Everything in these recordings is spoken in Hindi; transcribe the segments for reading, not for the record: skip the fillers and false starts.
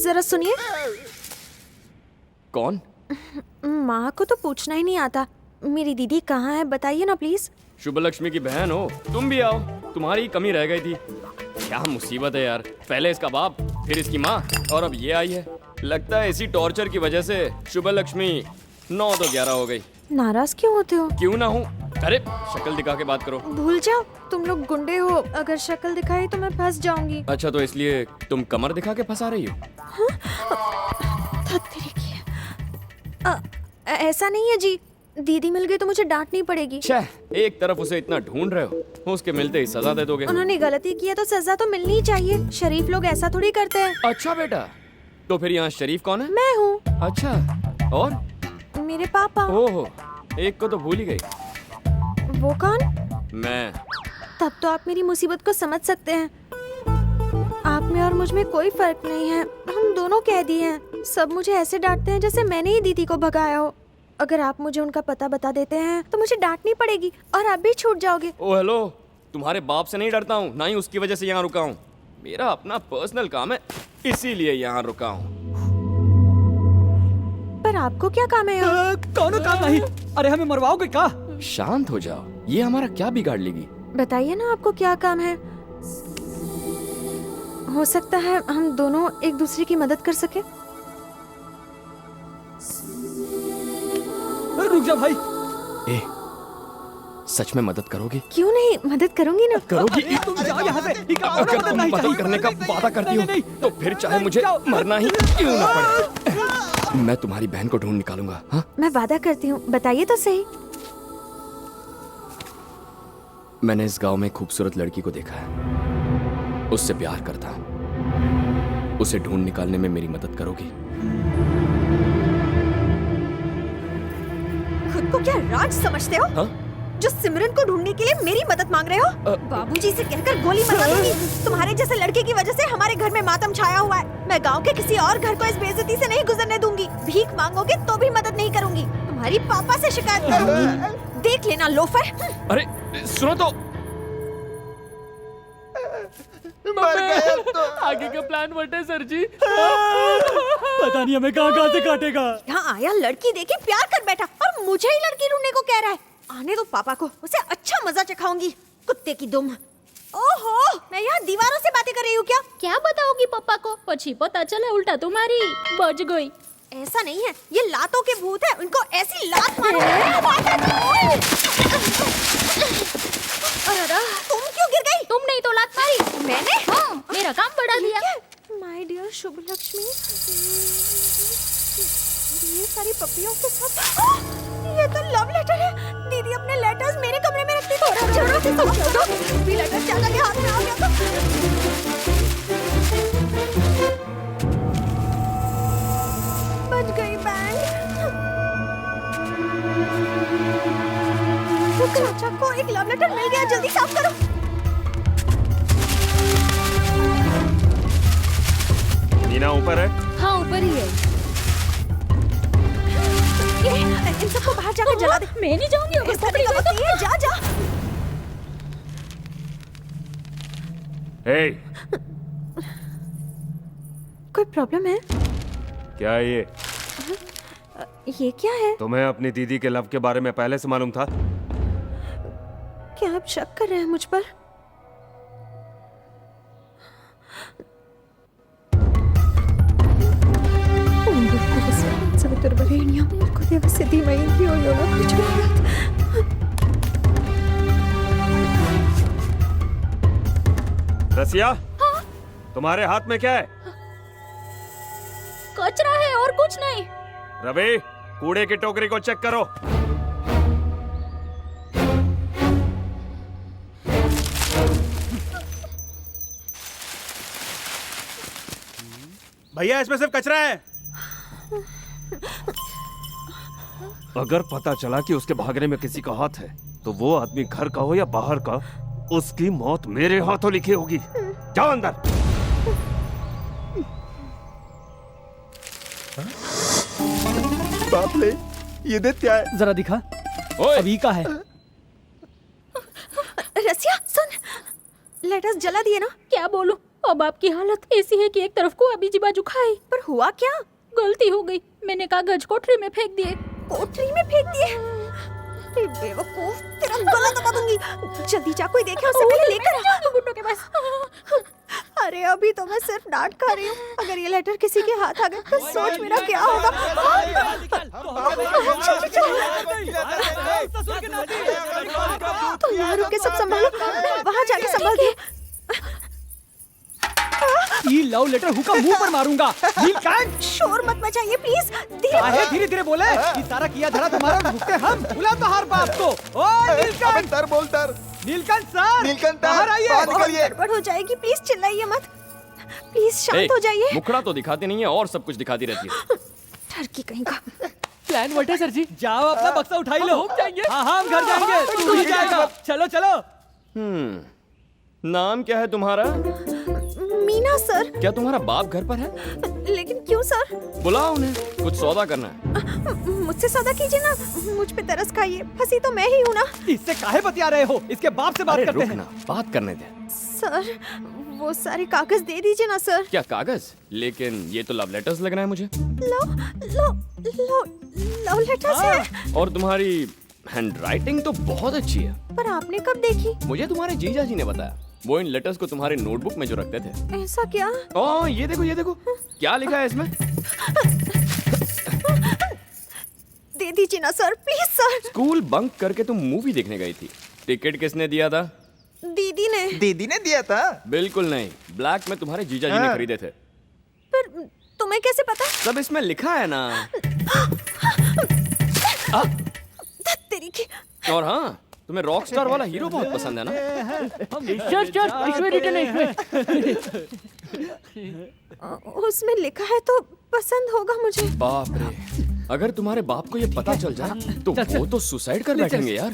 जरा सुनिए। कौन? माँ को तो पूछना ही नहीं आता। मेरी दीदी कहाँ है बताइए ना प्लीज। शुभ लक्ष्मी की बहन हो तुम भी आओ, तुम्हारी कमी रह गई थी। क्या मुसीबत है यार, पहले इसका बाप फिर इसकी माँ और अब ये आई है। लगता है इसी टॉर्चर की वजह से शुभ लक्ष्मी 9 तो 11 हो गई। नाराज क्यों होते हो? क्यों ना हूँ, अरे शक्ल दिखा के बात करो। भूल जाओ, तुम लोग गुंडे हो। अगर शक्ल दिखाई तो मैं फंस जाऊंगी। अच्छा तो इसलिए तुम कमर दिखा के फंसा रही हो? ऐसा नहीं है जी, दीदी मिल गई तो मुझे डांटनी पड़ेगी। छह, एक तरफ उसे इतना ढूंढ रहे हो, उसके मिलते ही सजा दे दोगे। उन्होंने गलती की है तो सजा तो मिलनी ही चाहिए। शरीफ लोग ऐसा थोड़ी करते हैं। अच्छा बेटा, तो फिर यहाँ शरीफ कौन है? मैं हूँ। अच्छा, और? मेरे पापा। ओहो, एक को तो भूल ही गई। वो कौन? मैं। तब तो आप मेरी मुसीबत को समझ सकते हैं। आप में और मुझ में कोई फर्क नहीं है, हम दोनों कैदी हैं। सब मुझे ऐसे डांटते हैं जैसे मैंने ही दीदी को भगाया हो। अगर आप मुझे उनका पता बता देते हैं तो मुझे डांटनी पड़ेगी और आप भी छूट जाओगे। ओ हेलो, तुम्हारे बाप से नहीं डरता हूँ, ना ही उसकी वजह से यहाँ रुका हूँ। मेरा अपना पर्सनल काम है, इसीलिए यहाँ रुका हूँ। पर आपको क्या काम है? कौन काम नहीं? अरे हमें मरवाओगे क्या? शांत हो जाओ, ये हमारा क्या बिगाड़ लेगी? बताइए ना आपको क्या काम है। हो सकता है हम दोनों एक दूसरे की मदद कर सके। रुक जा भाई। ए, सच में मदद करोगी? क्यों नहीं, मदद करूंगी ना। करोगी? तुम जाओ यहाँ से। अगर तुम मदद करने का वादा करती हो तो फिर चाहे मुझे मरना ही क्यों ना पड़े, मैं तुम्हारी बहन को ढूंढ निकालूंगा। हाँ? मैं वादा करती हूँ, बताइए तो सही। मैंने इस गांव में एक खूबसूरत लड़की को देखा है, उससे प्यार करता हूँ। उसे ढूंढ निकालने में मेरी मदद करोगी? खुद को क्या राज समझते हो? हाँ? जो सिमरन को ढूंढने के लिए मेरी मदद मांग रहे हो? बाबूजी से कहकर गोली मरवा दूंगी। तुम्हारे जैसे लड़के की वजह से हमारे घर में मातम छाया हुआ है। मैं गांव के किसी और घर को इस बेइज्जती से नहीं गुजरने दूंगी। भीख मांगोगे तो भी मदद नहीं करूंगी। तुम्हारी पापा से शिकायत करूंगी। देख लेना लोफर। अरे सुनो तो, मर गए तो। आगे का प्लान व्हाट है सर जी? पता नहीं हमें कहाँ कहाँ से काटेगा। यहाँ आया लड़की देखे प्यार कर बैठा और मुझे ही लड़की ढूंढने को कह रहा है। आने दो पापा को, उसे अच्छा मजा चखाऊंगी। कुत्ते की दुम। ओहो, मैं यहाँ दीवारों से बातें कर रही हूँ क्या? क्या बताओगी पापा को? पछी पता चला उल्टा तुम्हारी बच गई। ऐसा नहीं है, ये लातों के भूत है। उनको ऐसी लात मारो। अरे तुम क्यों गिर गई? तुमने ही तो लात मारी। मैंने? हाँ, मेरा काम बढ़ा दिया। माय डियर शुभ लक्ष्मी, ये सारी पपियों के साथ ये तो लव लेटर है। दीदी अपने लेटर्स मेरे कमरे में रखती थी। जरूरत से समझो तो भी लेटर ज्यादा के हाथ में आ गया तो बच गई बैंड। चाचा को एक लव लेटर मिल गया, जल्दी साफ करो। मीना ऊपर है? हाँ ऊपर ही है। इन सबको बाहर जाकर जला दे। मैं नहीं जाऊंगी अगर पकड़ी गई तो। जा जा। हे, कोई प्रॉब्लम है? क्या है ये? ये क्या है? तुम्हें अपनी दीदी के लव के बारे में पहले से मालूम था? क्या आप शक कर रहे हैं मुझ पर? रसिया, हाँ? तुम्हारे हाथ में क्या है? कचरा है और कुछ नहीं। रवि, कूड़े की टोकरी को चेक करो। भैया इसमें सिर्फ कचरा है। अगर पता चला कि उसके भागने में किसी का हाथ है तो वो आदमी घर का हो या बाहर का, उसकी मौत मेरे हाथों लिखी होगी। जाओ अंदर। बाप ले, ये दे क्या है? जरा दिखा। ओए! अभी का है। रसिया सुन, लेटर्स जला दिए ना? क्या बोलूं? अब आपकी हालत ऐसी है कि एक तरफ को अभी जी बाजू खाए। पर हुआ क्या? गलती हो गई, मैंने कागज कोठरी में फेंक दिए। कोठरी में फेंक दिए? अरे बेवकूफ, तेरा गला दबा दूंगी। जल्दी जा, कोई देखे उससे पहले लेकर आ। गुड्डो के पास। अरे अभी तो मैं सिर्फ डांट खा रही हूँ, अगर ये लेटर किसी के हाथ आ गए तो सोच मेरा क्या होगा। तुम यहाँ रुक के सब संभालो, मैं वहाँ जाके संभालती हूँ। ये लव लेटर हुका मुंह पर मारूंगा। नीलकंठ, शोर मत मचाइए प्लीज, काहे धीरे धीरे बोले? ये सारा किया धरा तुम्हारा भुगते हम। बुला तो हर बाप को। ओए नीलकंठ, सर बोल सर। नीलकंठ सर, नीलकंठ बाहर आइए। बाहर बहुत निकलिए। गड़बड़ हो जाएगी, प्लीज चिल्लाइए मत। प्लीज शांत हो जाइए। मुखड़ा तो दिखाती नहीं है और सब कुछ दिखाती रहती है। ठरकी कहीं का। प्लान व्हाट है सर जी? जाओ अपना बक्सा उठाई लो। हम जाएंगे। हाँ हम घर जाएंगे, तू ही जाएगा। चलो चलो। नाम क्या है तुम्हारा? मीना सर। क्या तुम्हारा बाप घर पर है? लेकिन क्यों सर? बुलाओ उन्हें, कुछ सौदा करना है। मुझसे सौदा कीजिए ना, मुझ पे तरस खाइए, फंसी तो मैं ही हूँ ना। इससे काहे बतिया रहे हो? इसके बाप से बात अरे करते रुक हैं। ना, बात करने दे। सर वो सारे कागज दे दीजिए ना सर। क्या कागज? लेकिन ये तो लव लेटर्स लग रहा है मुझे। लो लो लो लव लेटर्स है। और तुम्हारी हैंडराइटिंग तो बहुत अच्छी है। पर आपने कब देखी? मुझे तुम्हारे जीजा जी ने बताया, वो इन लेटर्स को तुम्हारे नोटबुक में जो रखते थे। ऐसा क्या? ओ ये देखो क्या लिखा है इसमें। दे दीजिए ना sir, please sir. School bunk करके तुम मूवी देखने गई थी, टिकट किसने दिया था? दीदी ने। दीदी ने दिया था। बिल्कुल नहीं, ब्लैक में तुम्हारे जीजा जी ने खरीदे थे। पर तुम्हें कैसे पता? सब इसमें लिखा है ना। तेरी की। और हाँ, तुम्हें रॉक स्टार वाला हीरो बहुत पसंद है ना? सर इसमें रिटर्न है इसमें। उसमें लिखा है तो पसंद होगा मुझे। बाप रे, अगर तुम्हारे बाप को ये पता चल जाए तो वो तो सुसाइड कर बैठेंगे यार।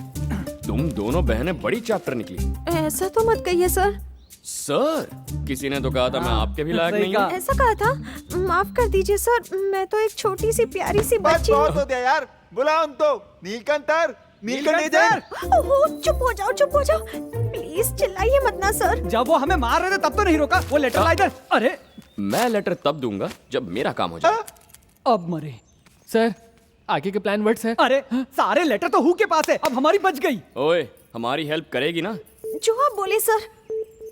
तुम दोनों बहनें बड़ी चैप्टर निकली। ऐसा तो मत कहिए सर। सर, किसी ने तो कहा था मैं आपके भी लायक नहीं हूँ। ऐसा कहा था? माफ कर दीजिए सर, मैं तो एक छोटी सी प्यारी सी बस बच्ची बहुत हूँ। हो गया यार, बुलाओ हम तो। नीलकंठ ओहो, चुप हो जाओ। प्लीज चिल्लाइए मत ना सर। जब वो हमें मार रहे थे तब तो नहीं रोका। वो लेटर ला इधर। अरे मैं लेटर तब दूंगा जब मेरा काम हो जाए। अब मरे। सर आगे के प्लान व्हाट्स है? अरे सारे लेटर तो हु के पास है, अब हमारी बच गई। ओए, हमारी हेल्प करेगी ना? जो आप बोले सर।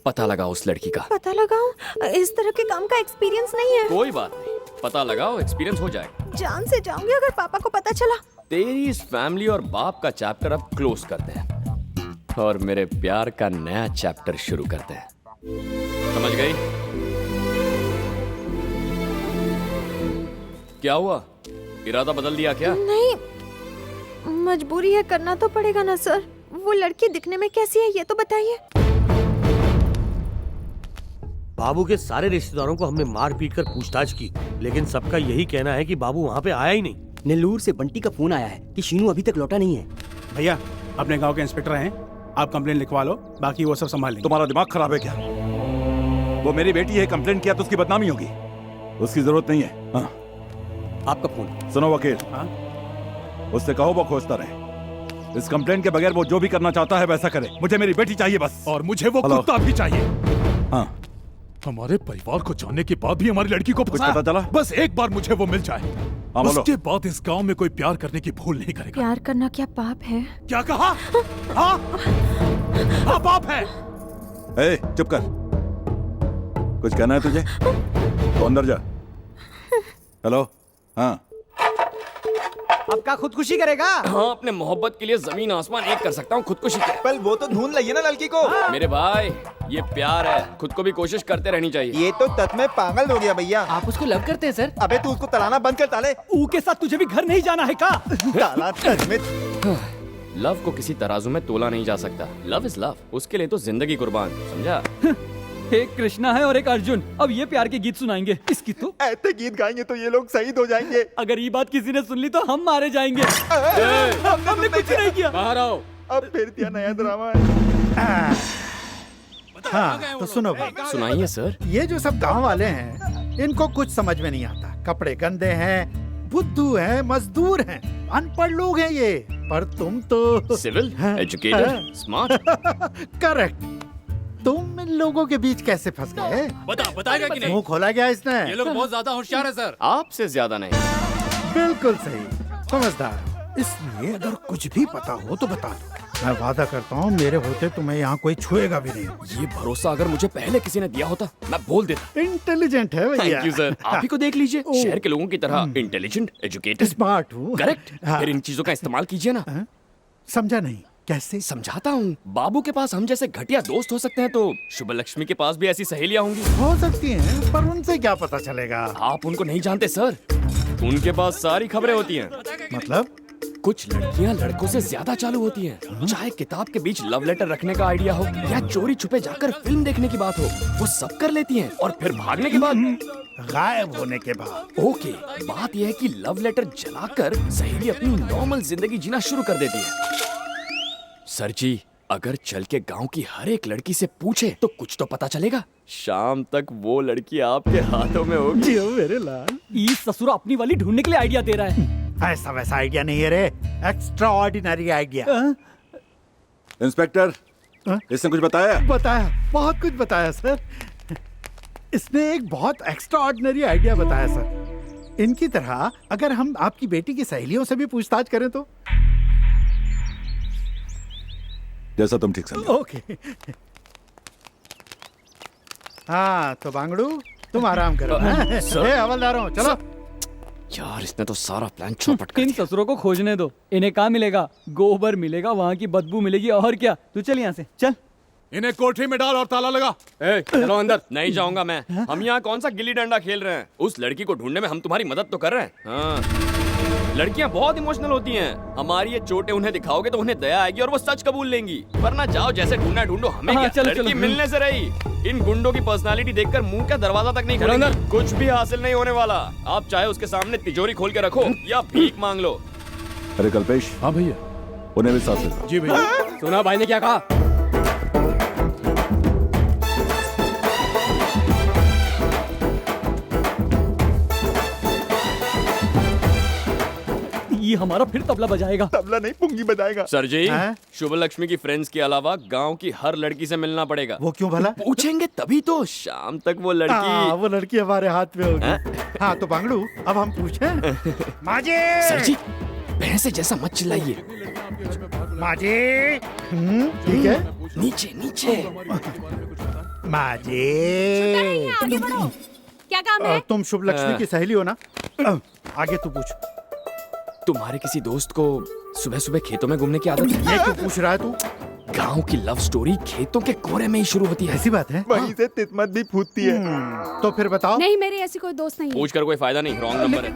पता लगाओ उस लड़की का। पता लगाऊं? इस तरह के काम का एक्सपीरियंस नहीं है। कोई बात नहीं, पता लगाओ, एक्सपीरियंस हो जाएगा। जान से जाऊंगी अगर पापा को पता चला। तेरी इस फैमिली और बाप का चैप्टर अब क्लोज करते हैं और मेरे प्यार का नया चैप्टर शुरू करते हैं। समझ गई? क्या हुआ? इरादा बदल दिया क्या? नहीं, मजबूरी है, करना तो पड़ेगा ना सर। वो लड़की दिखने में कैसी है ये तो बताइए। बाबू के सारे रिश्तेदारों को हमने मार पीट कर पूछताछ की, लेकिन सबका यही कहना है कि बाबू वहाँ पे आया ही नहीं। नेल्लूर से बंटी का फोन आया है कि शीनू अभी तक लौटा नहीं है। भैया, अपने गांव के इंस्पेक्टर हैं, आप कंप्लेन लिखवा लो, बाकी वो सब संभाल लेंगे। तुम्हारा दिमाग खराब है क्या? वो मेरी बेटी है, कंप्लेन किया तो उसकी बदनामी होगी। उसकी जरूरत नहीं है। हाँ। आपका फोन। सुनो वकील, हाँ? उससे कहो वो खोजता रहे। इस कंप्लेन के बगैर वो जो भी करना चाहता है वैसा करे। मुझे मेरी बेटी चाहिए बस। और मुझे वो हेलो। कुत्ता भी चाहिए। हाँ। हमारे परिवार को जानने के बाद भी हमारी लड़की को कुछ पता चला? बस एक बार मुझे वो मिल जाए, हाँ, बोलो। उसके बाद इस गांव में कोई प्यार करने की भूल नहीं करेगा। प्यार करना क्या पाप है? क्या कहा? हाँ? हाँ पाप है। ए, चुप कर। कुछ कहना है तुझे तो अंदर जा। हेलो। हाँ। अब का खुदकुशी करेगा? हाँ, अपने मोहब्बत के लिए जमीन आसमान एक कर सकता हूँ, खुदकुशी क्या? पल वो तो ढूंढ लाइए ना लड़की को। मेरे भाई, ये प्यार है, खुद को भी कोशिश करते रहनी चाहिए। ये तो तत में पागल हो गया भैया। आप उसको लव करते हैं सर? अबे तू उसको तलाना बंद कर ताले। ऊ के साथ तुझे भी घर नहीं जाना है का? ताला तत में। लव को किसी तराजू में तोला नहीं जा सकता। लव इज लव, उसके लिए तो जिंदगी कुर्बान, समझा? एक कृष्णा है और एक अर्जुन। अब ये प्यार के गीत सुनाएंगे। इसकी तो ऐसे गीत गाएंगे तो ये लोग शहीद हो जाएंगे। अगर ये बात किसी ने सुन ली तो हम मारे जाएंगे। हमने कुछ नहीं किया। बाहर आओ। अब फिर क्या नया ड्रामा है? हाँ तो सुनो भाई, सुनाइए सर। ये जो सब गांव वाले हैं इनको कुछ समझ में नहीं आता। कपड़े गंदे हैं, बुद्धू हैं, मजदूर हैं, अनपढ़ लोग हैं ये। पर तुम तो सिविल, एजुकेटेड, स्मार्ट। करेक्ट। तुम इन लोगों के बीच कैसे फंस गए? बताएगा कि मुंह खोला गया इसने? ये लोग बहुत ज्यादा होशियार है सर। आपसे ज्यादा नहीं। बिल्कुल सही, समझदार। इसलिए अगर कुछ भी पता हो तो बता दो। मैं वादा करता हूँ मेरे होते तुम्हें यहाँ कोई छुएगा भी नहीं। ये भरोसा अगर मुझे पहले किसी ने दिया होता मैं बोल देता। इंटेलिजेंट है भैया। Thank you sir. आप ही को देख लीजिए, शहर के लोगों की तरह इंटेलिजेंट, एजुकेटेड, स्मार्ट हूँ। करेक्ट। फिर इन चीजों का इस्तेमाल कीजिए ना। समझा नहीं, कैसे? समझाता हूँ। बाबू के पास हम जैसे घटिया दोस्त हो सकते हैं तो शुभ लक्ष्मी के पास भी ऐसी सहेलियाँ होंगी। हो सकती हैं, पर उनसे क्या पता चलेगा? आप उनको नहीं जानते सर, उनके पास सारी खबरें होती हैं। मतलब? कुछ लड़कियां लड़कों से ज्यादा चालू होती हैं। चाहे किताब के बीच लव लेटर रखने का आइडिया हो या चोरी छुपे जाकर फिल्म देखने की बात हो, वो सब कर लेती हैं। और फिर भागने के बाद, गायब होने के बाद। ओके, बात यह है कि लव लेटर जलाकर सहेली अपनी नॉर्मल जिंदगी जीना शुरू कर देती है। सर जी, अगर चल के गांव की हर एक लड़की से पूछे तो कुछ तो पता चलेगा। शाम तक वो लड़की आपके हाथों में होगी। जियो मेरे लाल। ई ससुर अपनी वाली ढूंढने के लिए आइडिया दे रहा है। ऐसा वैसा आइडिया नहीं है रे, एक्स्ट्रा ऑर्डिनरी आइडिया। इंस्पेक्टर, इसने कुछ बताया? बताया, बहुत कुछ बताया सर। इसने एक बहुत एक्स्ट्रा ऑर्डिनरी आइडिया बताया सर। इनकी तरह अगर हम आपकी बेटी की सहेलियों से भी पूछताछ करें तो? जैसा तुम ठीक समझो। ओके। हाँ तो बांगड़ू, तुम आराम करो। ए हवलदारों, चलो। यार, इसने तो सारा प्लान चौपट कर इन दिया। ससुरों को खोजने दो। इन्हें कहाँ मिलेगा? गोबर मिलेगा, वहाँ की बदबू मिलेगी, और क्या। तू चल यहाँ से, चल। इन्हें कोठरी में डाल और ताला लगा। चलो अंदर। नहीं जाऊंगा मैं। हम यहाँ कौन सा गिल्ली डंडा खेल रहे हैं? उस लड़की को ढूंढने में हम तुम्हारी मदद तो कर रहे हैं। हाँ। लड़कियां बहुत इमोशनल होती हैं। हमारी ये चोटें उन्हें दिखाओगे तो उन्हें दया आएगी और वो सच कबूल लेंगी। वरना जाओ, जैसे ढूंढना ढूंढो, हमें क्या? चलो, लड़की चलो। मिलने से रही। इन गुंडों की पर्सनालिटी देखकर मुंह का दरवाजा तक नहीं खोलेंगे। कुछ भी हासिल नहीं होने वाला। आप चाहे उसके सामने तिजोरी खोल के रखो या भीख मांग लो। अरे कल्पेश। हाँ भैया। उन्हें भी साथ ले। जी भैया। सुना भाई ने क्या कहा? ये हमारा फिर तबला बजाएगा। तबला नहीं, पुंगी बजाएगा। सर जी, हैं? शुभ लक्ष्मी की फ्रेंड्स के अलावा गांव की हर लड़की से मिलना पड़ेगा। वो क्यों भला? पूछेंगे तभी तो। शाम तक वो लड़की। वो लड़की हमारे हाथ में होगी। हाँ तो बांगड़ू, अब हम पूछें? माजे। सर जी, भैंसे जैसा मत चिल्लाइए। माजे। ठीक है। नीचे नीचे। माजे। आगे बढ़ो। क्या काम है? तुम शुभ लक्ष्मी की सहेली हो ना? आगे तू पूछ। तुम्हारे किसी दोस्त को सुबह सुबह खेतों में घूमने की आदत है? ये क्यों पूछ रहा है तू? गांव की लव स्टोरी खेतों के कोरे में ही शुरू होती है। ऐसी बात है? वहीं से तितमत भी फूटती है। तो फिर बताओ। नहीं, मेरी ऐसी कोई दोस्त नहीं है। पूछ कर कोई फायदा नहीं, रॉन्ग नंबर है।